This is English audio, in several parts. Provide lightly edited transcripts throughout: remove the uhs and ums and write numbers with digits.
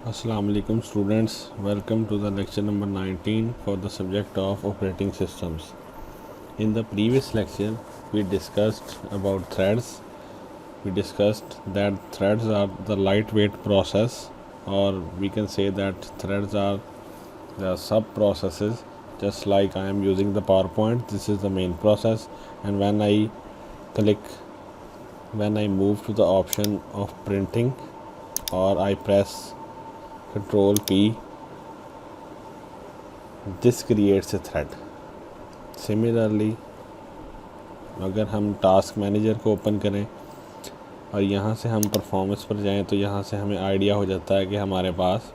Assalamu alaikum students, welcome to the lecture number 19 for the subject of operating systems. In the previous lecture we discussed about threads. We discussed that threads are the lightweight process, or we can say that threads are the sub processes. Just like I am using the PowerPoint, this is the main process, and when I move to the option of printing or I press Control P, this creates a thread. Similarly, अगर हम task manager को open करें और यहाँ से हम performance पर जाएं तो यहाँ से हमें आइडिया हो जाता है कि हमारे पास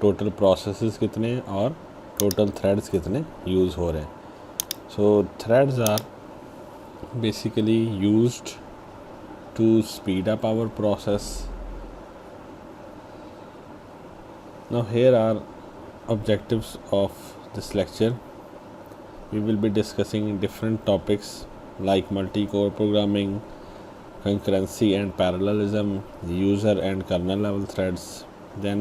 टोटल प्रोसेसेस कितने हैं और टोटल थ्रेड्स कितने यूज़ हो रहे हैं. So threads are basically used to speed up our process. Now here are objectives of this lecture. We will be discussing different topics like multi-core programming, concurrency and parallelism, user and kernel level threads. Then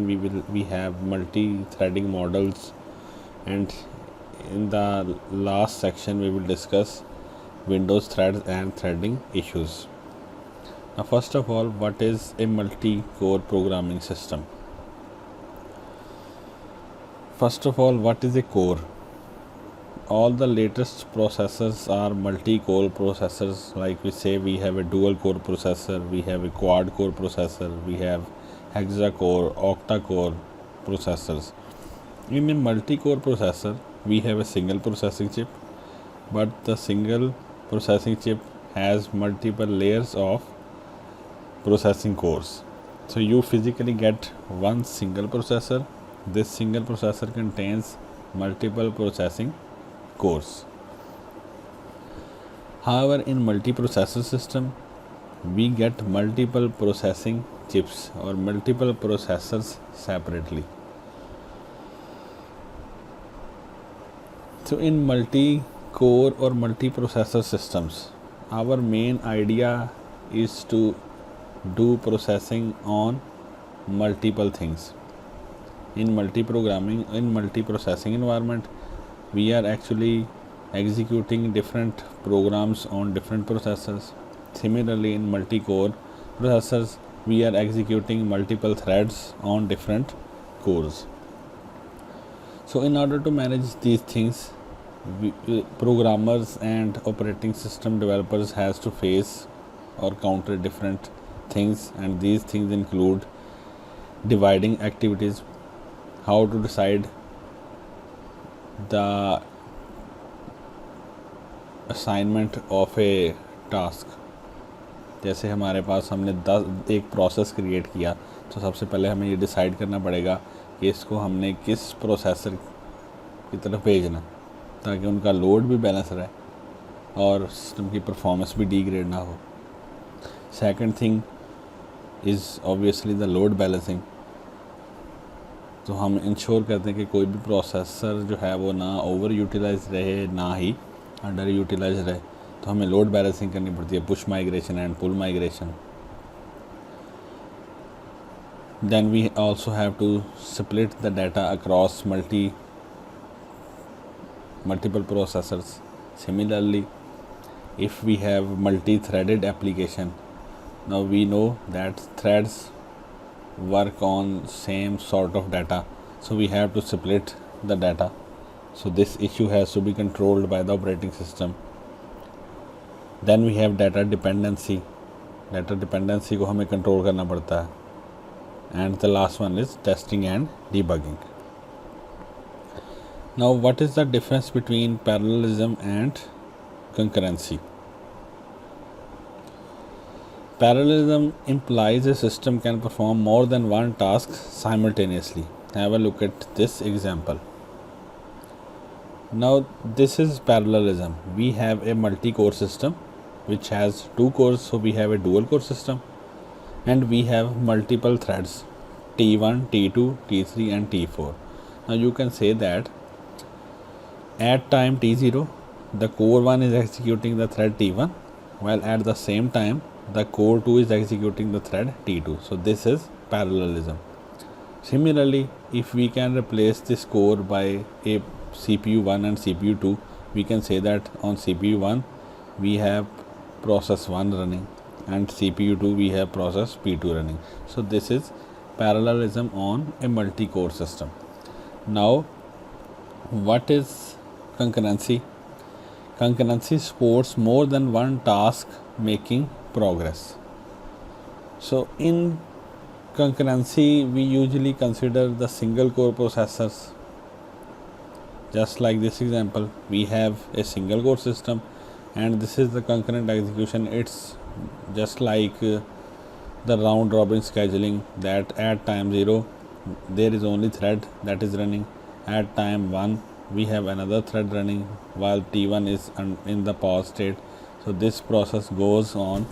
we have multi-threading models, and in the last section we will discuss Windows threads and threading issues. Now first of all, what is a multi-core programming system? First of all, what is a core? All the latest processors are multi-core processors. Like we say, we have a dual-core processor, we have a quad-core processor, we have hexa-core, octa-core processors. In a multi-core processor, we have a single processing chip, but the single processing chip has multiple layers of processing cores. So you physically get one single processor. This single processor contains multiple processing cores. However, in multiprocessor system, we get multiple processing chips or multiple processors separately. So in multi-core or multiprocessor systems, our main idea is to do processing on multiple things. In multiprocessing environment, we are actually executing different programs on different processors. Similarly, in multi-core processors, we are executing multiple threads on different cores. So in order to manage these things, programmers and operating system developers has to face or counter different things, and these things include dividing activities, how to decide the assignment of a task. जैसे हमारे पास हमने 10 एक process create किया, तो सबसे पहले हमें ये डिसाइड करना पड़ेगा कि इसको हमने किस प्रोसेसर की तरफ भेजना, ताकि उनका लोड भी बैलेंस रहे और सिस्टम की परफॉर्मेंस भी डिग्रेड ना हो. Second thing is obviously the load balancing. तो हम इंश्योर करते हैं कि कोई भी प्रोसेसर जो है वो ना ओवर यूटिलाइज रहे ना ही अंडर यूटिलाइज रहे. तो हमें लोड बैलेंसिंग करनी पड़ती है, push migration and pull migration. Then we also have to split the data across multiple processors. Similarly, if we have multi-threaded application, now we know that threads work on same sort of data, so we have to split the data. So this issue has to be controlled by the operating system. Then we have data dependency. Data dependency को हमें control करना पड़ता है. And the last one is testing and debugging. Now, what is the difference between parallelism and concurrency? Parallelism implies a system can perform more than one task simultaneously. Have a look at this example. Now, this is parallelism. We have a multi-core system which has 2 cores, so we have a dual core system, and we have multiple threads T1, T2, T3 and T4. Now you can say that at time T0, the core 1 is executing the thread T1, while at the same time the core 2 is executing the thread T2. So this is parallelism. Similarly, if we can replace this core by a CPU 1 and CPU 2, we can say that on CPU 1 we have process 1 running and CPU 2 we have process P2 running. So this is parallelism on a multi-core system. Now, what is concurrency? Concurrency supports more than one task making progress. So in concurrency, we usually consider the single core processors. Just like this example, we have a single core system and this is the concurrent execution. It's just like the round robin scheduling, that at time 0 there is only thread that is running, at time 1 we have another thread running while T1 is in the pause state. So this process goes on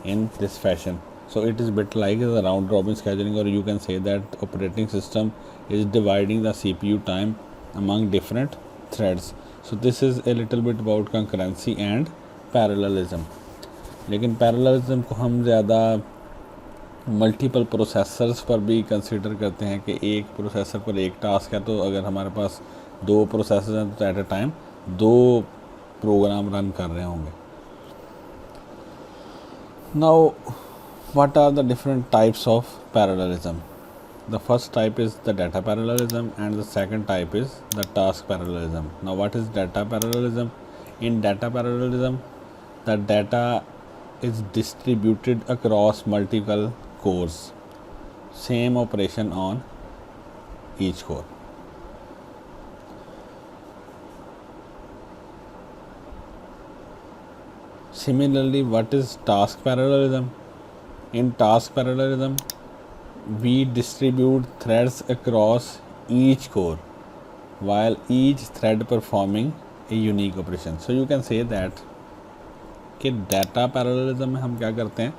in this fashion. So it is a bit like the round robin scheduling, or you can say that operating system is dividing the CPU time among different threads. So this is a little bit about concurrency and parallelism. लेकिन parallelism को हम ज़्यादा multiple processors पर भी consider करते हैं कि एक प्रोसेसर पर एक टास्क है, तो अगर हमारे पास दो प्रोसेसर हैं तो एट अ टाइम दो प्रोग्राम रन कर रहे होंगे. Now what are the different types of parallelism? The first type is the data parallelism and the second type is the task parallelism. Now what is data parallelism? In data parallelism, the data is distributed across multiple cores, same operation on each core. Similarly, what is task parallelism? In task parallelism, we distribute threads across each core while each thread performing a unique operation. So you can say that कि data parallelism में हम क्या करते हैं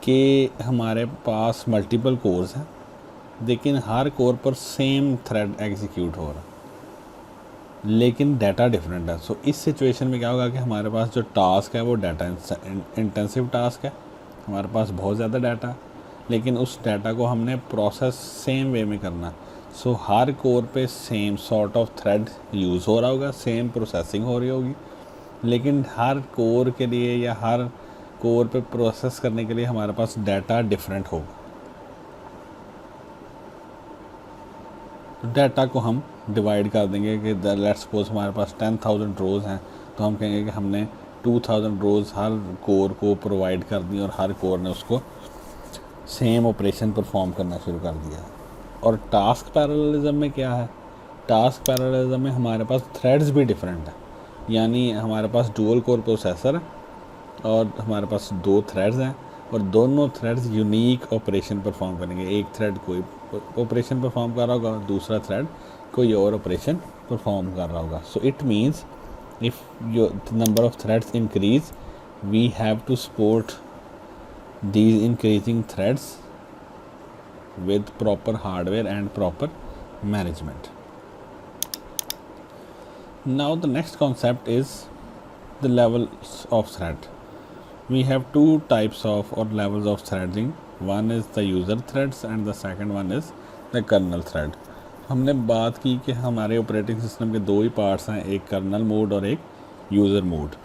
कि हमारे पास multiple course हैं लेकिन हर कोर पर सेम थ्रेड एग्जीक्यूट हो रहा है लेकिन डाटा डिफरेंट है. सो इस सिचुएशन में क्या होगा कि हमारे पास जो टास्क है वो डाटा इंटेंसिव टास्क है, हमारे पास बहुत ज़्यादा डाटा, लेकिन उस डाटा को हमने प्रोसेस सेम वे में करना. सो हर कोर पे same sort of thread use हो रहा होगा, सेम प्रोसेसिंग हो रही होगी, लेकिन हर कोर के लिए या हर कोर पे प्रोसेस करने के लिए हमारे पास डाटा डिफरेंट होगा. डाटा को हम डिवाइड कर देंगे कि लेट्स सपोज हमारे पास 10,000 रोज़ हैं तो हम कहेंगे कि हमने 2,000 रोज़ हर कोर को प्रोवाइड कर दी और हर कोर ने उसको सेम ऑपरेशन परफॉर्म करना शुरू कर दिया. और टास्क पैरेललिज्म में क्या है? टास्क पैरेललिज्म में हमारे पास थ्रेड्स भी डिफरेंट है, यानी हमारे पास डुअल कोर प्रोसेसर है और हमारे पास दो थ्रेड्स हैं और दोनों थ्रेड्स यूनिक ऑपरेशन परफॉर्म करेंगे. एक थ्रेड कोई ऑपरेशन परफॉर्म कर रहा होगा, दूसरा थ्रेड कोई और ऑपरेशन परफॉर्म कर रहा होगा. So it means if your number of threads increase we have to support these increasing threads with proper hardware and proper management. Now the next concept is the levels of thread. We have two types of or levels of threading. One is the user threads and the second one is the kernel thread. हमने बात की कि हमारे operating system के दो ही parts हैं, एक kernel mode और एक यूज़र मोड.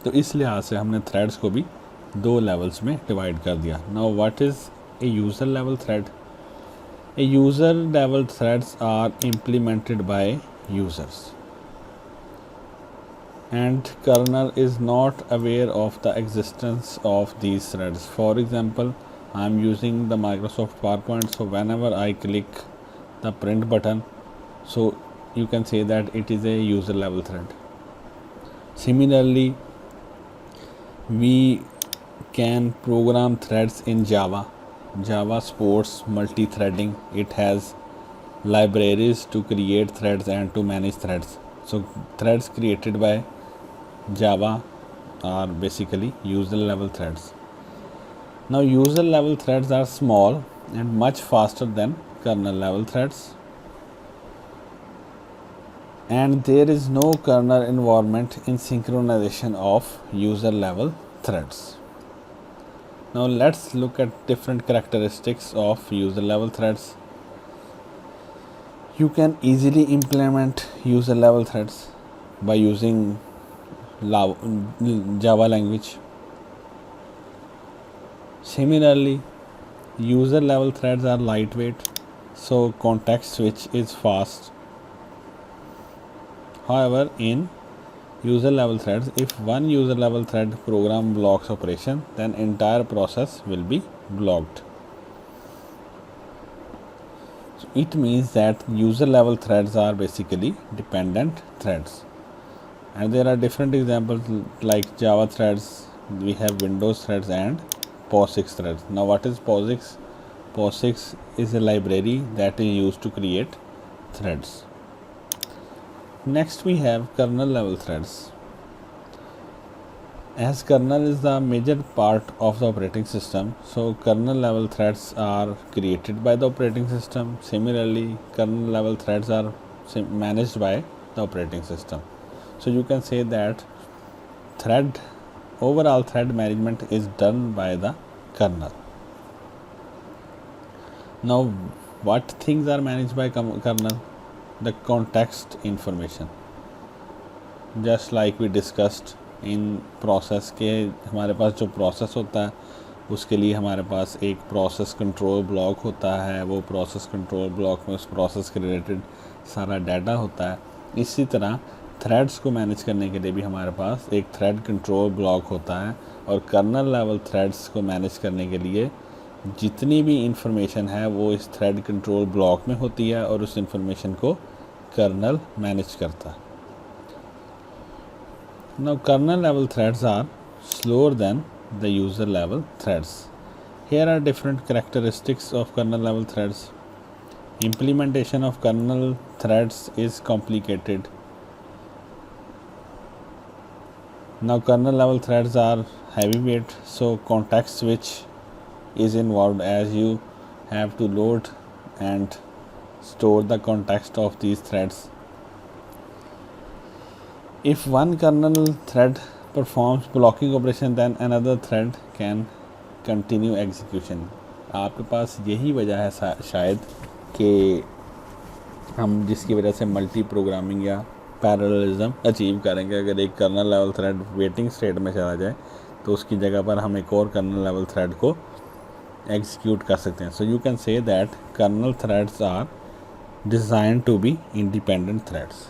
तो इस लिहाज से हमने थ्रेड्स को भी दो लेवल्स में डिवाइड कर दिया. Now what is a user level thread? A user level threads are implemented by users and kernel is not aware of the existence of these threads. For example, I am using the Microsoft PowerPoint, so whenever I click the print button, so you can say that it is a user level thread. Similarly, we can program threads in Java. Java supports multi-threading. It has libraries to create threads and to manage threads. So threads created by Java are basically user level threads. Now user level threads are small and much faster than kernel level threads, and there is no kernel involvement in synchronization of user level threads. Now let's look at different characteristics of user level threads. You can easily implement user level threads by using Java language. Similarly, user level threads are lightweight, so context switch is fast. However, in user level threads, if one user level thread program blocks operation, then entire process will be blocked. So it means that user level threads are basically dependent threads. And there are different examples like Java threads, we have Windows threads and POSIX threads. Now what is POSIX? POSIX is a library that is used to create threads. Next we have kernel level threads. As kernel is the major part of the operating system, so kernel level threads are created by the operating system. Similarly, kernel level threads are managed by the operating system. So you can say that overall thread management is done by the kernel. Now what things are managed by kernel? The context information. Just like we discussed in process के हमारे पास जो process होता है उसके लिए हमारे पास एक process control block होता है. वो प्रोसेस कंट्रोल ब्लॉक में उस प्रोसेस के रिलेटेड सारा डाटा होता है. इसी तरह थ्रेड्स को मैनेज करने के लिए भी हमारे पास एक थ्रेड कंट्रोल ब्लॉक होता है. और कर्नल लेवल थ्रेड्स को मैनेज करने के लिए जितनी भी इंफॉर्मेशन है वो इस थ्रेड कंट्रोल ब्लॉक में होती है और उस इंफॉर्मेशन को कर्नल मैनेज करता है. Now kernel level threads are slower than the user level threads. Here are different characteristics of kernel level threads. Implementation of kernel threads is complicated. Now kernel level threads are heavyweight, so context switch is involved as you have to load and store the context of these threads. If one kernel thread performs blocking operation, then another thread can continue execution. आपके पास यही वजह है शायद कि हम जिसकी वजह से मल्टी प्रोग्रामिंग या पैरेललिज्म अचीव करेंगे. अगर एक kernel level thread waiting state में चला जाए तो उसकी जगह पर हम एक और कर्नल लेवल थ्रेड को एग्जीक्यूट कर सकते हैं. So you can say that kernel threads are designed to be independent threads.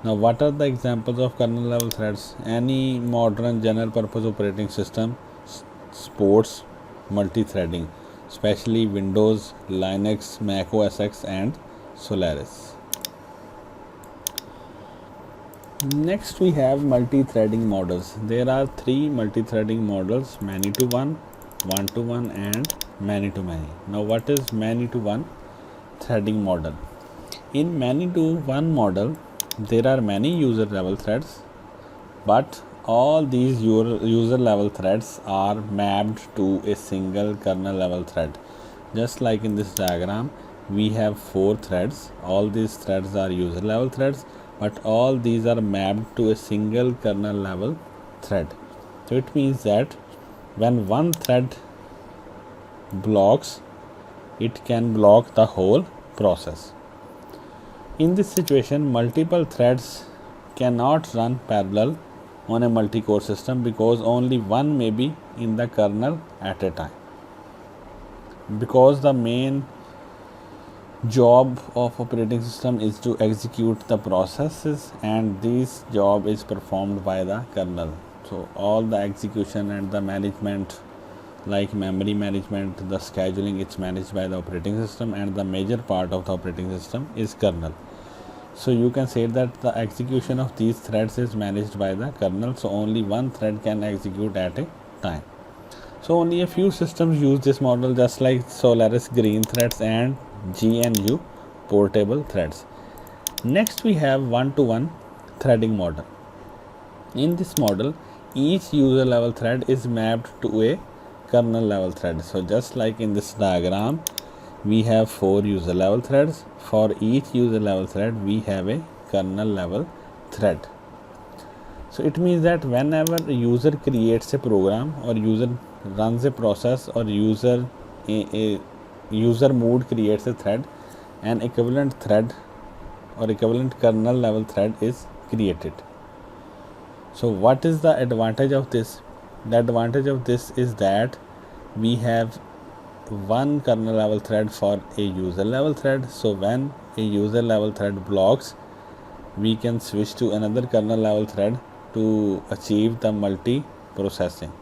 Now what are the examples of kernel level threads? Any modern general purpose operating system supports multi-threading, especially Windows, Linux, Mac OS X and Solaris. Next we have multi-threading models. There are 3 multi-threading models: many-to-one, one-to-one and many-to-many. Now what is many-to-one threading model? In many-to-one model there are many user level threads, but all these user level threads are mapped to a single kernel level thread. Just like in this diagram, we have 4 threads. All these threads are user level threads, but all these are mapped to a single kernel level thread. So it means that when one thread blocks, it can block the whole process. In this situation, multiple threads cannot run parallel on a multi-core system because only one may be in the kernel at a time. Because the main job of operating system is to execute the processes, and this job is performed by the kernel. So all the execution and the management, like memory management, the scheduling, it's managed by the operating system, and the major part of the operating system is kernel. So you can say that the execution of these threads is managed by the kernel, so only one thread can execute at a time. So only a few systems use this model, just like Solaris green threads and GNU portable threads. Next we have one-to-one threading model. In this model, each user level thread is mapped to a kernel level thread. So just like in this diagram, we have 4 user level threads. For each user level thread, we have a kernel level thread. So it means that whenever a user creates a program or user runs a process or a user mode creates a thread, an equivalent thread or equivalent kernel level thread is created. So what is the advantage of this? The advantage of this is that we have one kernel level thread for a user level thread. So when a user level thread blocks, we can switch to another kernel level thread to achieve the multi-processing.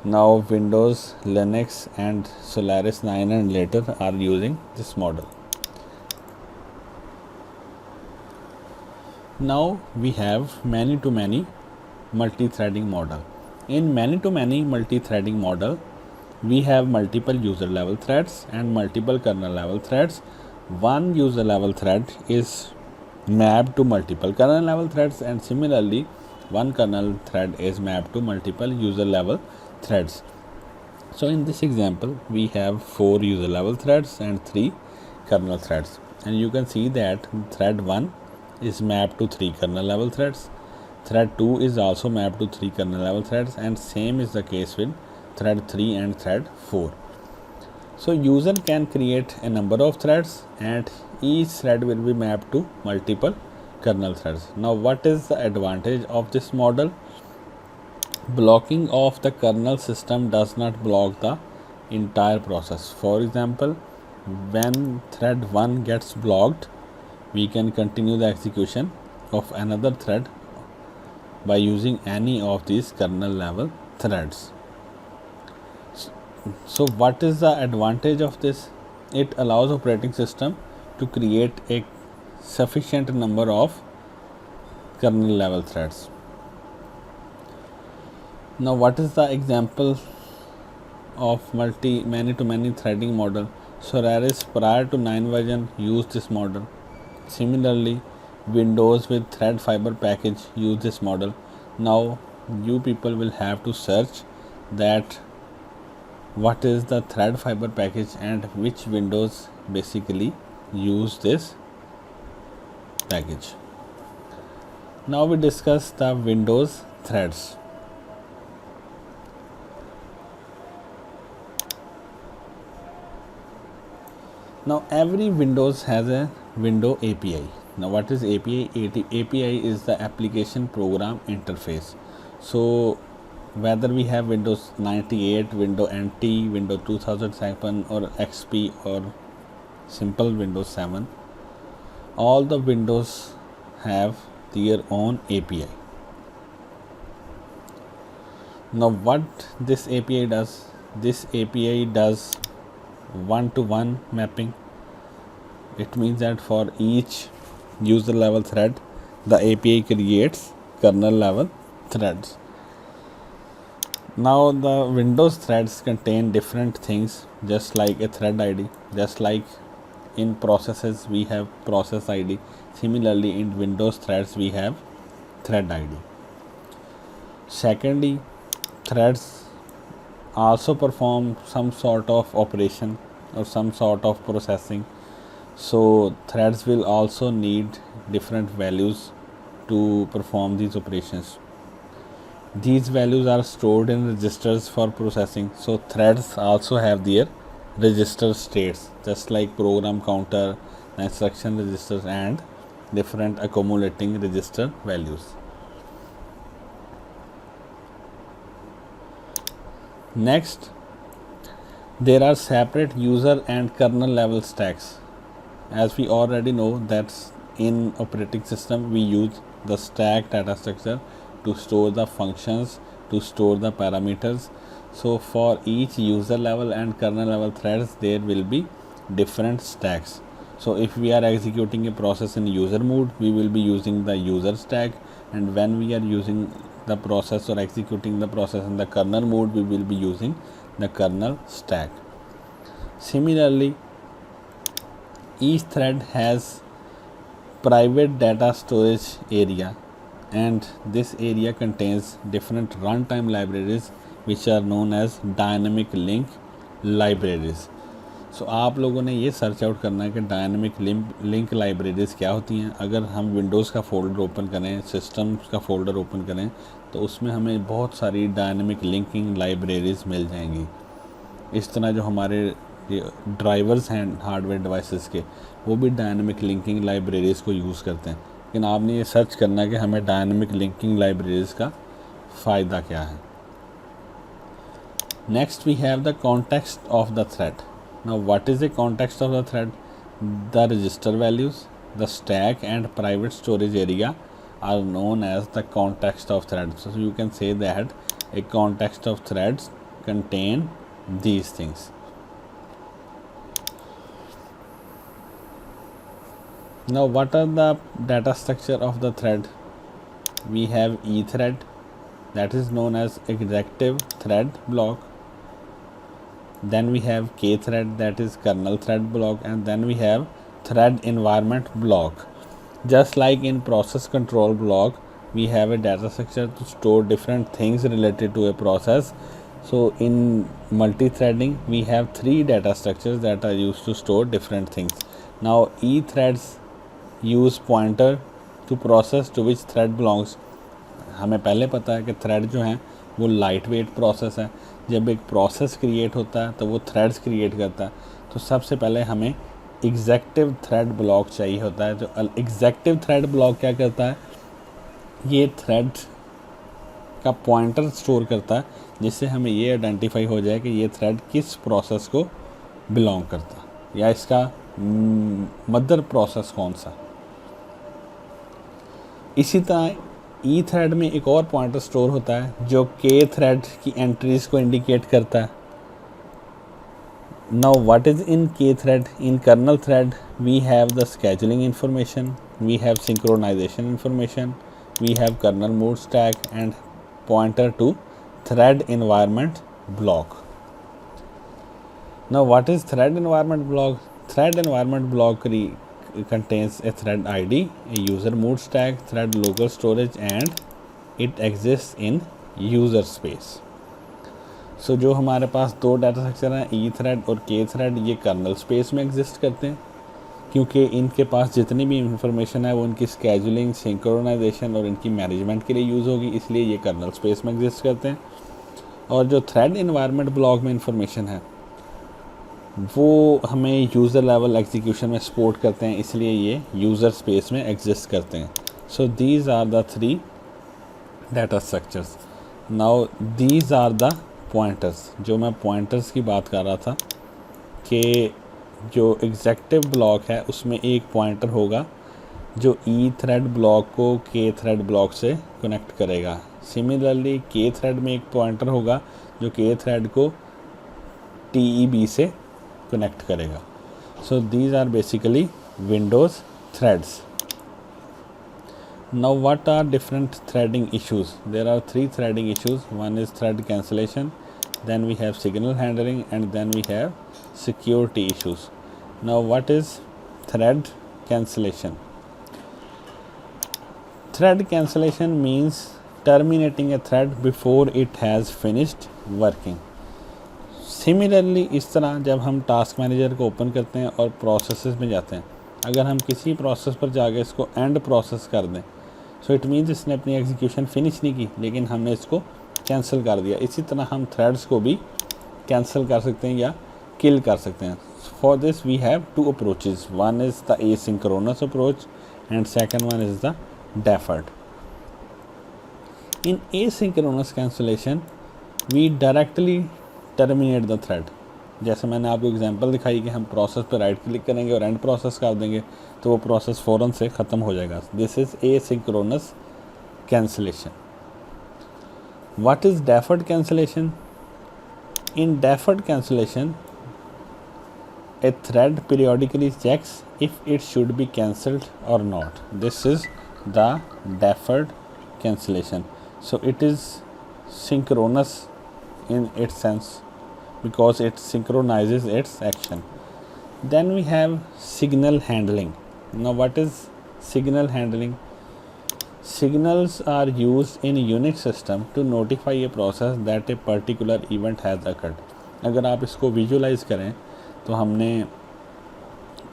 Now Windows, Linux and Solaris 9 and later are using this model. Now we have many-to-many multi-threading model. In many-to-many multi-threading model, we have multiple user level threads and multiple kernel level threads. One user level thread is mapped to multiple kernel level threads, and similarly one kernel thread is mapped to multiple user level threads. So in this example we have 4 user level threads and 3 kernel threads, and you can see that thread 1 is mapped to 3 kernel level threads, thread 2 is also mapped to 3 kernel level threads, and same is the case with thread 3 and thread 4. So user can create a number of threads and each thread will be mapped to multiple kernel threads. Now what is the advantage of this model? Blocking of the kernel system does not block the entire process. For example, when thread 1 gets blocked, we can continue the execution of another thread by using any of these kernel level threads. So what is the advantage of this? It allows operating system to create a sufficient number of kernel level threads. Now what is the example of many-to-many threading model? Solaris prior to 9 version used this model. Similarly, Windows with thread fiber package use this model. Now you people will have to search that what is the thread fiber package and which Windows basically use this package. Now we discuss the Windows threads. Now every Windows has a window API. Now what is API? API is the application program interface. So whether we have Windows 98, Windows NT, Windows 2007 or XP or simple Windows 7, all the Windows have their own API. Now what this API does? This API does one-to-one mapping. It means that for each user level thread, the API creates kernel level threads. Now the Windows threads contain different things, just like a thread ID. Just like in processes we have process ID, similarly in Windows threads we have thread ID. Secondly, threads also perform some sort of operation or some sort of processing. So threads will also need different values to perform these operations. These values are stored in registers for processing. So threads also have their register states, just like program counter, instruction registers and different accumulating register values. Next, there are separate user and kernel level stacks. As we already know that in operating system we use the stack data structure to store the functions, to store the parameters. So for each user level and kernel level threads there will be different stacks. So if we are executing a process in user mode, we will be using the user stack, and when we are using the process or executing the process in the kernel mode, we will be using the kernel stack. Similarly, each thread has private data storage area, and this area contains different runtime libraries which are known as dynamic link libraries. So आप लोगों ने ये search out करना है कि dynamic link libraries क्या होती हैं. अगर हम विंडोज़ का फोल्डर ओपन करें, सिस्टम का फोल्डर ओपन करें, तो उसमें हमें बहुत सारी डायनेमिक लिंकिंग लाइब्रेरीज़ मिल जाएंगी। इस तरह जो हमारे ड्राइवर्स हैं हार्डवेयर डिवाइसेस के, वो भी डायनेमिक लिंकिंग लाइब्रेरीज़ को यूज़ करते हैं। लेकिन आपने ये सर्च करना है कि हमें डायनेमिक लिंकिंग लाइब्रेरीज़ का फ़ायदा क्या है। Next we have the context of the thread. Now what is the context of the thread? The register values, the stack and private storage area are known as the context of threads. So you can say that a context of threads contain these things. Now what are the data structure of the thread? We have E thread, that is known as executive thread block. Then we have K thread, that is kernel thread block, and then we have thread environment block. Just like in process control block, we have a data structure to store different things related to a process. So in multi-threading, we have 3 data structures that are used to store different things. Now E threads use pointer to process to which thread belongs. हमें पहले पता है कि thread जो हैं वो light weight process है। जब एक प्रोसेस क्रिएट होता है तो वो थ्रेड्स क्रिएट करता है। तो सबसे पहले हमें एग्जेक्टिव थ्रेड ब्लॉक चाहिए होता है। जो एग्जेक्टिव थ्रेड ब्लॉक क्या करता है, ये थ्रेड का पॉइंटर स्टोर करता है, जिससे हमें ये आइडेंटिफाई हो जाए कि ये थ्रेड किस प्रोसेस को बिलोंग करता है या इसका मदर प्रोसेस कौन सा। इसी तरह ई थ्रेड में एक और पॉइंटर स्टोर होता है जो के थ्रेड की एंट्रीज़ को इंडिकेट करता है। Now what is in K thread? In kernel thread we have the scheduling information, we have synchronization information, we have kernel mode stack and pointer to thread environment block. Now what is thread environment block? Thread environment block contains a thread ID, a user mode stack, thread local storage, and it exists in user space. सो जो हमारे पास 2 data structure हैं, ई thread और के thread, ये kernel space में exist करते हैं क्योंकि इनके पास जितनी भी इंफॉर्मेशन है वो इनकी स्केजुलिंग, सिंक्रोनाइजेशन और इनकी मैनेजमेंट के लिए यूज़ होगी, इसलिए ये कर्नल स्पेस में एग्जिस्ट करते हैं। और जो थ्रेड इन्वायरमेंट ब्लॉक में इंफॉर्मेशन है वो हमें यूज़र लेवल एग्जीक्यूशन में सपोर्ट करते हैं, इसलिए ये यूज़र स्पेस में एग्जिस्ट करते हैं। So these are the 3 data structures. Now these are the pointers. जो मैं पॉइंटर्स की बात कर रहा था कि जो एग्जेक्टिव ब्लॉक है उसमें एक पॉइंटर होगा जो ई थ्रेड ब्लॉक को के थ्रेड ब्लॉक से कनेक्ट करेगा। सिमिलरली के थ्रेड में एक पॉइंटर होगा जो के थ्रेड को TEB से कनेक्ट करेगा। So these are basically Windows threads. Now what are different threading issues? There are 3 threading issues. One is thread cancellation, then we have signal handling, and then we have security issues. Now what is thread cancellation? Thread cancellation means terminating a thread before it has finished working. Similarly इस तरह जब हम task manager को open करते हैं और processes में जाते हैं, अगर हम किसी प्रोसेस पर जाके इसको एंड प्रोसेस कर दें, सो इट मीन्स इसने अपनी एग्जीक्यूशन फिनिश नहीं की लेकिन हमने इसको कैंसिल कर दिया। इसी तरह हम थ्रेड्स को भी कैंसिल कर सकते हैं या किल कर सकते हैं। For this we have 2 approaches, one is the asynchronous approach and second one is the deferred. In asynchronous cancellation we directly terminate the thread. जैसे मैंने आपको एग्जांपल दिखाई कि हम प्रोसेस पर राइट क्लिक करेंगे और एंड प्रोसेस कर देंगे तो वो प्रोसेस फ़ौरन से ख़त्म हो जाएगा। This is asynchronous cancellation. What is deferred cancellation? In deferred cancellation a thread periodically checks if it should be cancelled or not. This is the deferred cancellation. So it is synchronous in its sense because it synchronizes its action. Then we have signal handling. Now what is signal handling? Signals are used in Unix system to notify a process that a particular event has occurred. अगर आप इसको visualise करें तो हमने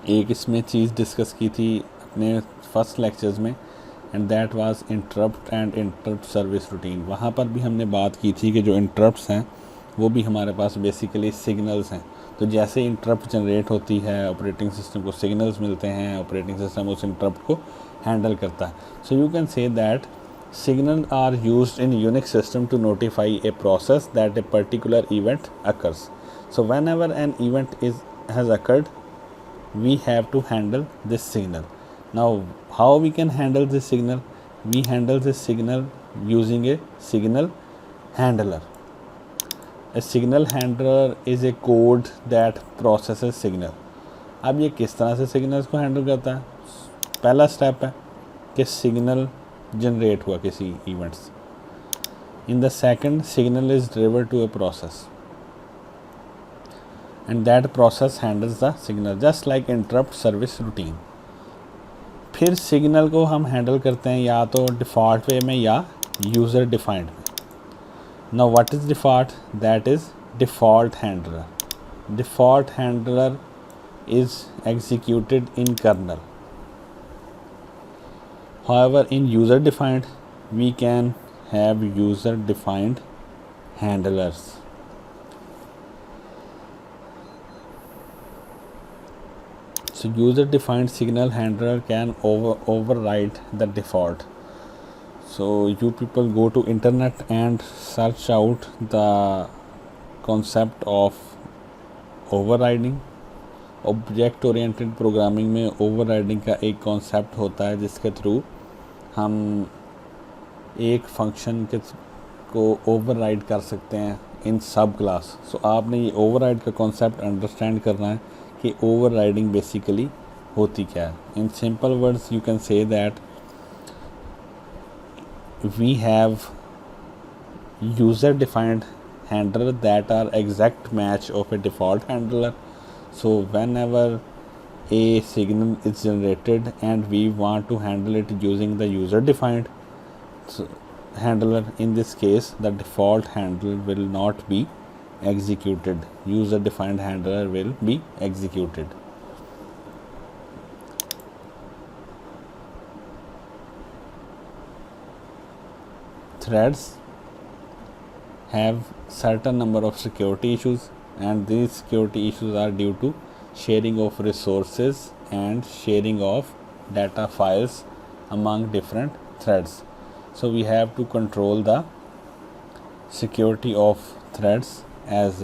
एक इसमें चीज़ discuss की थी अपने फर्स्ट लेक्चर्स में, and that was interrupt and interrupt service routine. वहाँ पर भी हमने बात की थी कि जो इंटरप्ट्स हैं वो भी हमारे पास बेसिकली सिग्नल्स हैं। तो जैसे इंटरप्ट जनरेट होती है, ऑपरेटिंग सिस्टम को सिग्नल्स मिलते हैं, ऑपरेटिंग सिस्टम उस इंटरप्ट को हैंडल करता है। सो you can say that signals are used in Unix system to notify a process that a particular event occurs. So whenever an event has occurred, we have to handle this signal. Now how we can handle this signal? We handle this signal using a signal handler. A signal handler is a code that processes signal. अब ये किस तरह से signals को handle करता है? पहला step है कि सिग्नल जनरेट हुआ किसी events. In the second signal is delivered to a process and that process handles the signal just like interrupt service routine. फिर सिग्नल को हम हैंडल करते हैं या तो डिफ़ॉल्ट वे में या यूज़र डिफाइंड में। Now what is default? That is default handler. Default handler is executed in kernel. However, in user defined, we can have user defined handlers. So user defined signal handler can override the default. So you people go to internet and search out the concept of overriding. Object oriented programming में overriding का एक concept होता है जिसके through हम एक function को override कर सकते हैं इन सब क्लास। सो आपने ये ओवरराइड का कॉन्सेप्ट अंडरस्टैंड करना है कि ओवरराइडिंग बेसिकली होती क्या है। In simple words you can say that we have user defined handler that are exact match of a default handler. So whenever a signal is generated and we want to handle it using the user defined handler, in this case the default handler will not be executed. User defined handler will be executed. Threads have certain number of security issues, and these security issues are due to sharing of resources and sharing of data files among different threads. So we have to control the security of threads as